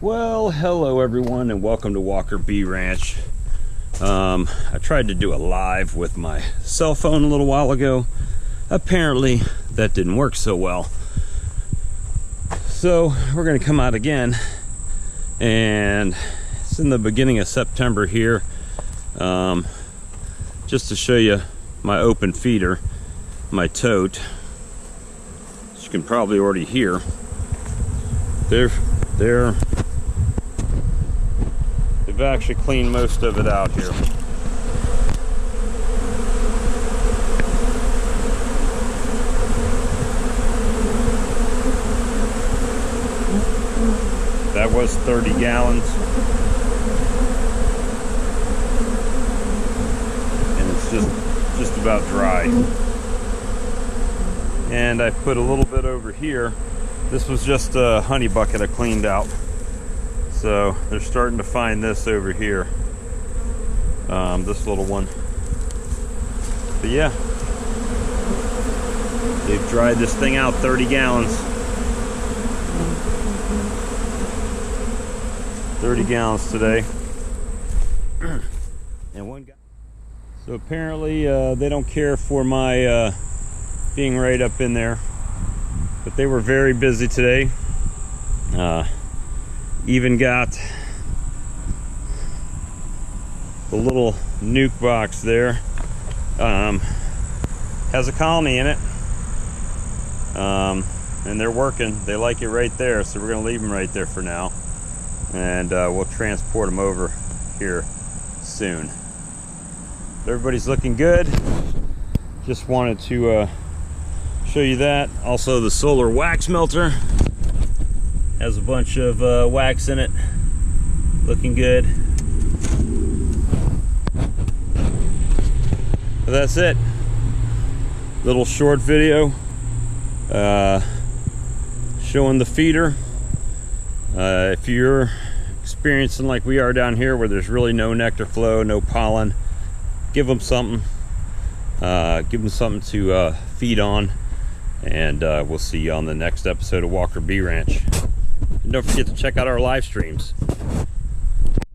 Well, hello everyone and welcome to Walker Bee Ranch. I tried to do a live with my cell phone a little while ago. Apparently that didn't work so well. So we're going to come out again, and it's in the beginning of September here, just to show you my open feeder, my tote. As you can probably already hear, they've actually cleaned most of it out here. That was 30 gallons. And it's just about dry. And I put a little bit over here. This was just a honey bucket I cleaned out. So they're starting to find this over here, this little one. But yeah, they've dried this thing out 30 gallons. 30 gallons today. And one guy. So apparently they don't care for my being right up in there, but they were very busy today. Even got the little nuke box there. Has a colony in it, and they're working. They like it right there, so we're going to leave them right there for now, and we'll transport them over here soon. But everybody's looking good. Just wanted to show you that. Also, the solar wax melter has a bunch of wax in it, looking good. But that's it. Little short video showing the feeder. If you're experiencing like we are down here, where there's really no nectar flow, no pollen, give them something. Give them something to feed on, and we'll see you on the next episode of Walker Bee Ranch. And don't forget to check out our live streams.